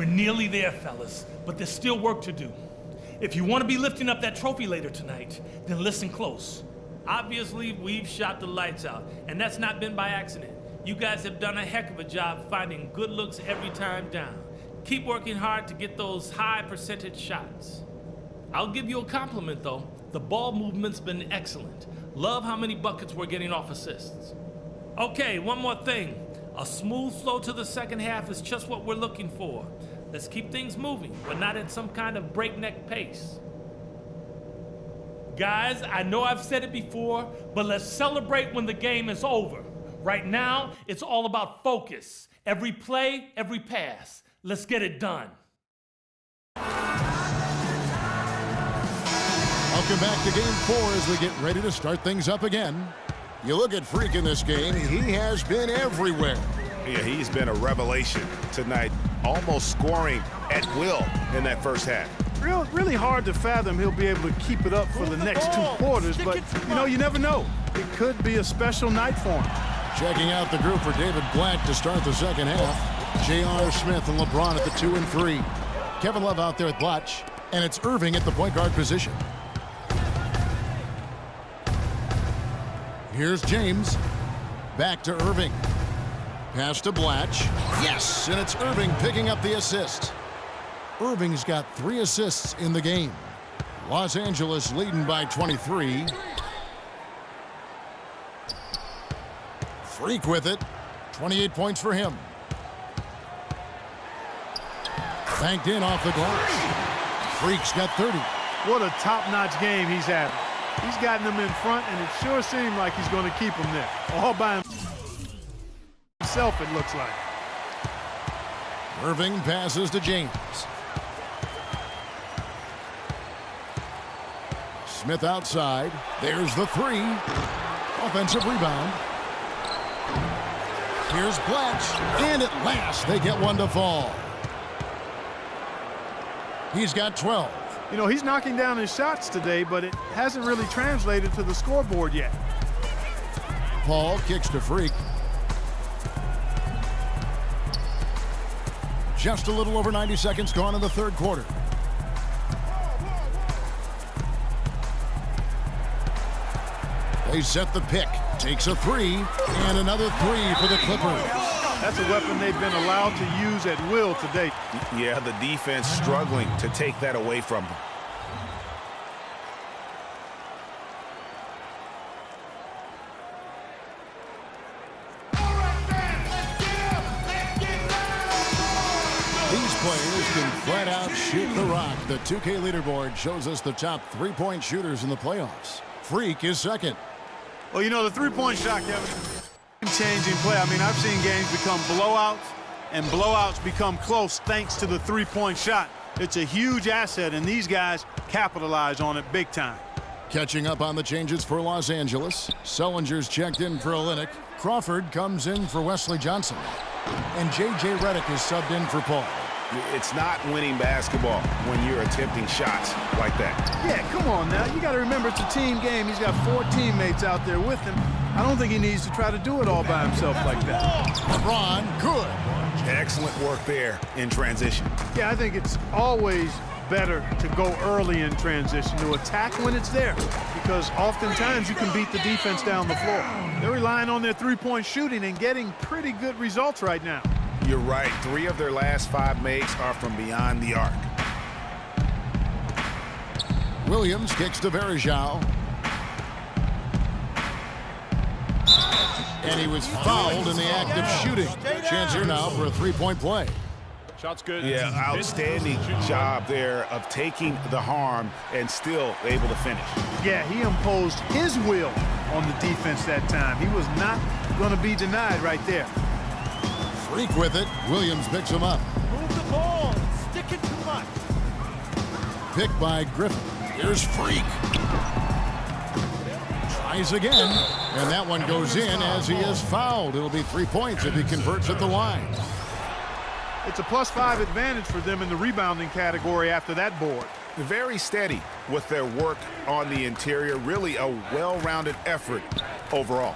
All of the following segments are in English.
We're nearly there, fellas, but there's still work to do. If you want to be lifting up that trophy later tonight, then listen close. Obviously, we've shot the lights out, and that's not been by accident. You guys have done a heck of a job finding good looks every time down. Keep working hard to get those high percentage shots. I'll give you a compliment, though. The ball movement's been excellent. Love how many buckets we're getting off assists. Okay, one more thing. A smooth flow to the second half is just what we're looking for. Let's keep things moving, but not at some kind of breakneck pace. Guys, I know I've said it before, but let's celebrate when the game is over. Right now, it's all about focus. Every play, every pass. Let's get it done. Welcome back to Game 4 as we get ready to start things up again. You look at Freak in this game, he has been everywhere. Yeah, he's been a revelation tonight, almost scoring at will in that first half. Really hard to fathom he'll be able to keep it up for the next 2 quarters, but you never know. It could be a special night for him. Checking out the group for David Black to start the second half. J.R. Smith and LeBron at the 2 and 3. Kevin Love out there at Blatch, and it's Irving at the point guard position. Here's James. Back to Irving. Pass to Blatch. Yes, and it's Irving picking up the assist. Irving's got 3 assists in the game. Los Angeles leading by 23. Freak with it. 28 points for him. Banked in off the glass. Freak's got 30. What a top-notch game he's having. He's gotten them in front, and it sure seemed like he's going to keep them there. All by himself, it looks like. Irving passes to James. Smith outside. There's the 3. Offensive rebound. Here's Blatch. And at last, they get one to fall. He's got 12. You know, he's knocking down his shots today, but it hasn't really translated to the scoreboard yet. Paul kicks to Freak. Just a little over 90 seconds gone in the third quarter. They set the pick. Takes a 3, and another 3 for the Clippers. That's a weapon they've been allowed to use at will today. Yeah, the defense struggling to take that away from them. These players can flat out shoot the rock. The 2K leaderboard shows us the top 3-point shooters in the playoffs. Freak is second. Well, you know, the three-point shot, Kevin, changing play. I mean, I've seen games become blowouts, and blowouts become close thanks to the three-point shot. It's a huge asset, and these guys capitalize on it big time. Catching up on the changes for Los Angeles. Sullinger's checked in for Olynyk. Crawford comes in for Wesley Johnson. And J.J. Redick is subbed in for Paul. It's not winning basketball when you're attempting shots like that. Yeah, come on now. You got to remember it's a team game. He's got 4 teammates out there with him. I don't think he needs to try to do it all by himself like that. LeBron, good. Excellent work there in transition. Yeah, I think it's always better to go early in transition, to attack when it's there, because oftentimes you can beat the defense down the floor. They're relying on their three-point shooting and getting pretty good results right now. You're right. 3 of their last 5 makes are from beyond the arc. Williams kicks to Varejao. And he was fouled in the act of shooting. Chance here now for a 3-point play. Shot's good. Yeah, outstanding job there of taking the harm and still able to finish. Yeah, he imposed his will on the defense that time. He was not going to be denied right there. Freak with it. Williams picks him up. Move the ball. Stick it too much. Picked by Griffin. Here's Freak. Tries again. And that one goes in as he is fouled. It'll be 3 points if he converts at the line. It's a +5 advantage for them in the rebounding category after that board. Very steady with their work on the interior. Really a well-rounded effort overall.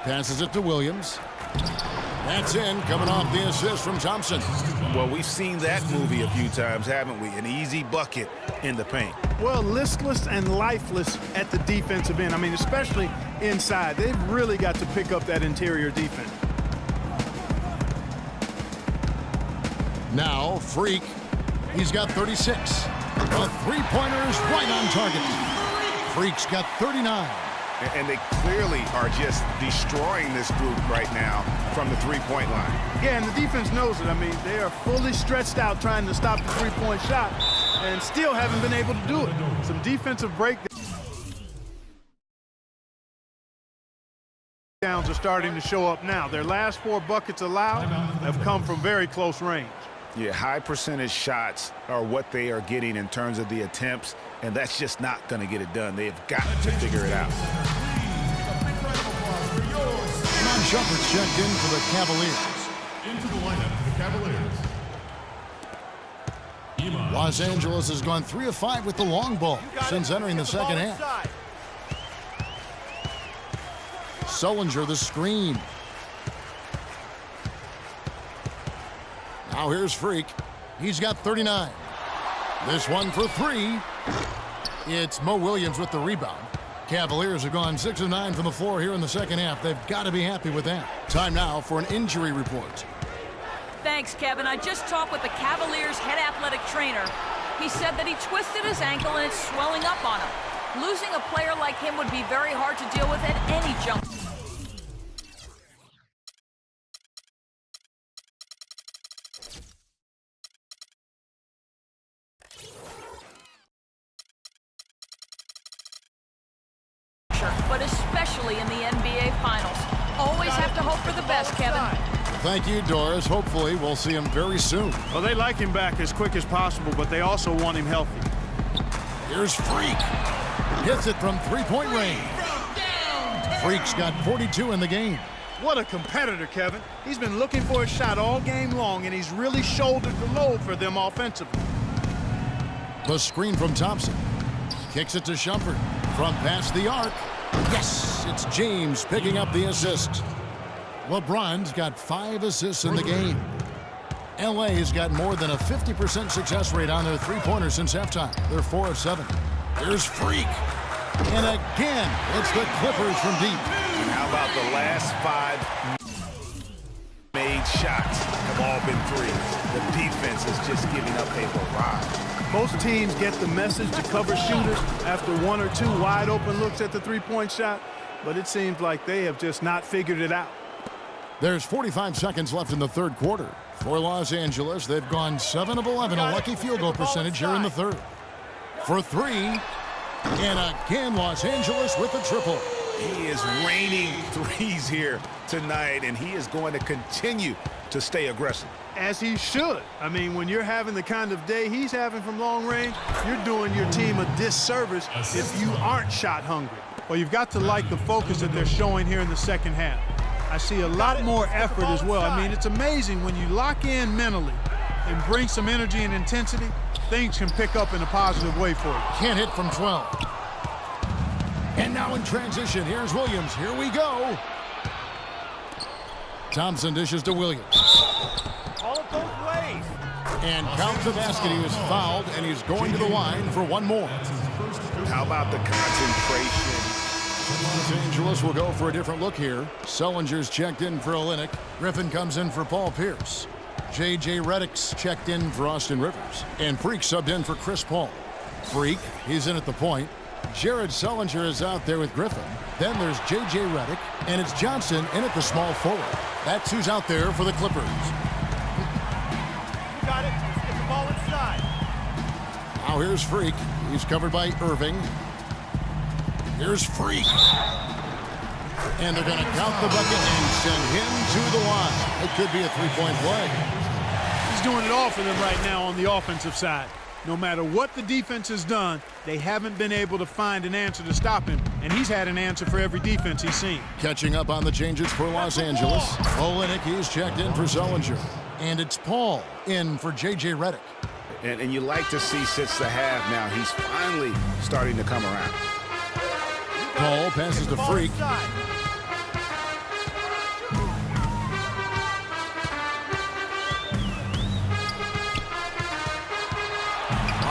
Passes it to Williams. That's in, coming off the assist from Thompson. Well, we've seen that movie a few times, haven't we? An easy bucket in the paint. Well, listless and lifeless at the defensive end. I mean, especially inside. They've really got to pick up that interior defense. Now, Freak. He's got 36. The three-pointer is right on target. Freak's got 39. And they clearly are just destroying this group right now from the three-point line. Yeah, and the defense knows it. I mean, they are fully stretched out trying to stop the three-point shot and still haven't been able to do it. Some defensive breakdowns are starting to show up now. Their last 4 buckets allowed have come from very close range. Yeah, high percentage shots are what they are getting in terms of the attempts, and that's just not going to get it done. They've got to figure it out. Iman Shumpert's checked in for the Cavaliers. Into the lineup for the Cavaliers. Los Angeles has gone 3 of 5 with the long ball since entering the second half. Sullinger the screen. Now here's Freak. He's got 39. This one for 3. It's Mo Williams with the rebound. Cavaliers have gone 6 of 9 from the floor here in the second half. They've got to be happy with that. Time now for an injury report. Thanks, Kevin. I just talked with the Cavaliers' head athletic trainer. He said that he twisted his ankle and it's swelling up on him. Losing a player like him would be very hard to deal with at any jump. But especially in the NBA Finals. Always have to hope for the best, Kevin. Thank you, Doris. Hopefully we'll see him very soon. Well, they like him back as quick as possible, but they also want him healthy. Here's Freak. Hits it from three-point range. Freak's got 42 in the game. What a competitor, Kevin. He's been looking for a shot all game long, and he's really shouldered the load for them offensively. The screen from Thompson. Kicks it to Shumpert. From past the arc. Yes, it's James picking up the assist. LeBron's got 5 assists in the game. LA's got more than a 50% success rate on their three-pointers since halftime. They're 4 of 7. Here's Freak. And again, it's the Clippers from deep. And how about the last 5 made shots have all been threes? The defense is just giving up a barrage. Most teams get the message to cover shooters after 1 or 2 wide open looks at the three-point shot, but it seems like they have just not figured it out. There's 45 seconds left in the third quarter. For Los Angeles, they've gone 7 of 11, a lucky field goal percentage here in the third. For 3, and again Los Angeles with the triple. He is raining threes here tonight, and he is going to continue to stay aggressive. As he should. I mean, when you're having the kind of day he's having from long range, you're doing your team a disservice if you aren't shot hungry. Well, you've got to like the focus that they're showing here in the second half. I see a lot more effort as well. I mean, it's amazing when you lock in mentally and bring some energy and intensity, things can pick up in a positive way for you. Can't hit from 12. And now in transition, here's Williams. Here we go. Thompson dishes to Williams. All both ways. And counts the basket. He was fouled, and he's going to the line for one more. How about the concentration? Los Angeles will go for a different look here. Sullinger's checked in for Olynyk. Griffin comes in for Paul Pierce. J.J. Redick's checked in for Austin Rivers. And Freak subbed in for Chris Paul. Freak, he's in at the point. Jared Sullinger is out there with Griffin. Then there's J.J. Redick, and it's Johnson in at the small forward. That's who's out there for the Clippers. You got it. Let's get the ball inside. Now here's Freak. He's covered by Irving. Here's Freak. And they're going to count the bucket and send him to the line. It could be a three-point play. He's doing it all for them right now on the offensive side. No matter what the defense has done, they haven't been able to find an answer to stop him, and he's had an answer for every defense he's seen. Catching up on the changes for Los Angeles. Olynyk, he's checked in for Sullinger. And it's Paul in for J.J. Redick. And you like to see since the half now, he's finally starting to come around. Paul passes to Freak.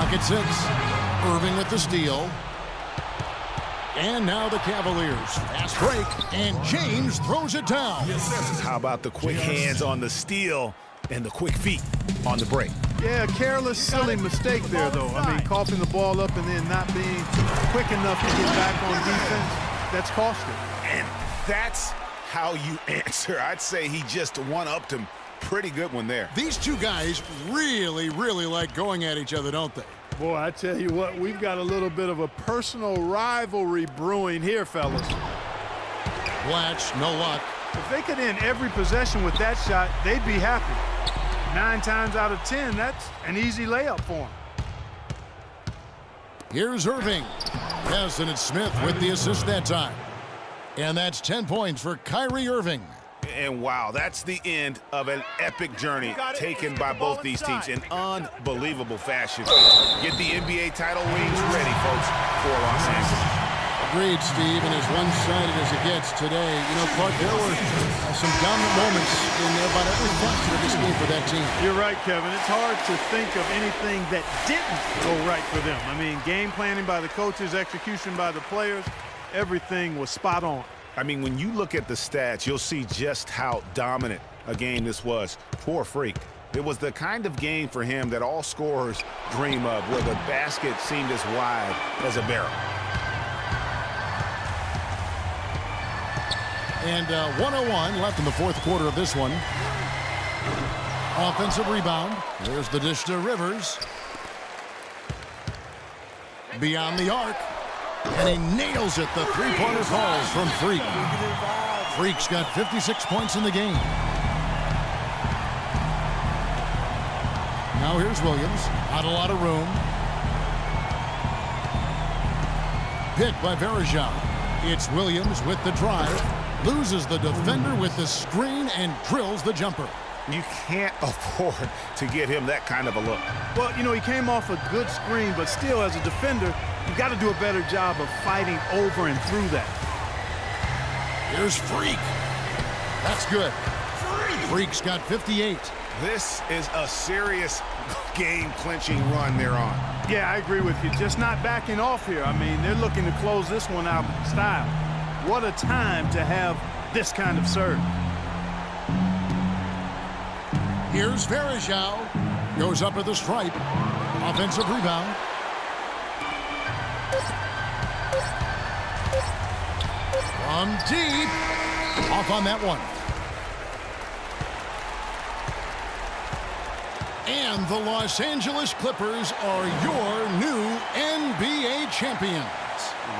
Clock at 6. Irving with the steal. And now the Cavaliers. Fast break, and James throws it down. How about the quick hands on the steal and the quick feet on the break? Yeah, careless, silly mistake there, though. I mean, coughing the ball up and then not being quick enough to get back on defense, that's costly. And that's how you answer. I'd say he just one-upped him. Pretty good one there. These two guys really like going at each other, don't they? Boy, I tell you what, we've got a little bit of a personal rivalry brewing here, fellas. Blatch, no luck. If they could end every possession with that shot, they'd be happy. 9 times out of 10, that's an easy layup for them. Here's Irving. Yes, and it's Smith with the assist that time. And that's 10 points for Kyrie Irving. And wow, that's the end of an epic journey taken by both these teams in unbelievable fashion. Get the NBA title rings ready, folks, for Los Angeles. Agreed, Steve, and as one-sided as it gets today, you know, Clark, there were some dominant moments in about every facet of this game for that team. You're right, Kevin. It's hard to think of anything that didn't go right for them. I mean, game planning by the coaches, execution by the players, everything was spot on. I mean, when you look at the stats, you'll see just how dominant a game this was for Freak. It was the kind of game for him that all scorers dream of, where the basket seemed as wide as a barrel. And 1:01 left in the fourth quarter of this one. Offensive rebound. There's the dish to Rivers. Beyond the arc. And he nails it. The three-pointer falls from Freak. Freak's got 56 points in the game. Now here's Williams. Not a lot of room. Picked by Varejao. It's Williams with the drive. Loses the defender with the screen and drills the jumper. You can't afford to get him that kind of a look. Well, you know, he came off a good screen, but still, as a defender, you've got to do a better job of fighting over and through that. Here's Freak. That's good. Freak's got 58. This is a serious game-clinching run they're on. Yeah, I agree with you. Just not backing off here. I mean, they're looking to close this one out in style. What a time to have this kind of serve. Here's Varejao. Goes up at the stripe. Offensive rebound. From deep. Off on that one. And the Los Angeles Clippers are your new NBA champions.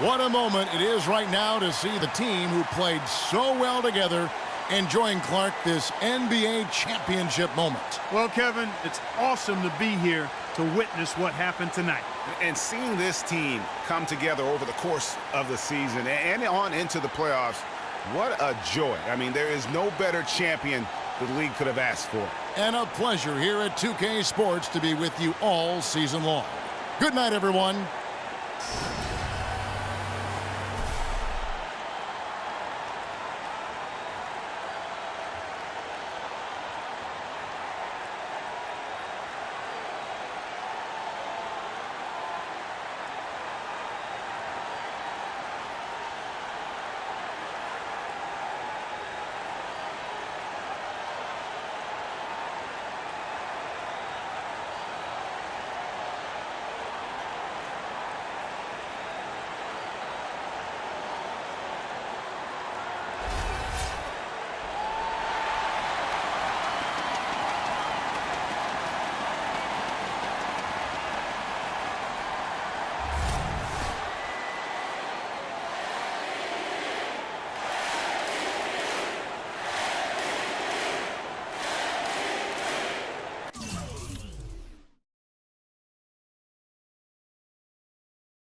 What a moment it is right now to see the team who played so well together enjoying, Clark, this NBA championship moment. Well, Kevin, it's awesome to be here to witness what happened tonight. And seeing this team come together over the course of the season and on into the playoffs, what a joy. I mean, there is no better champion the league could have asked for. And a pleasure here at 2K Sports to be with you all season long. Good night, everyone.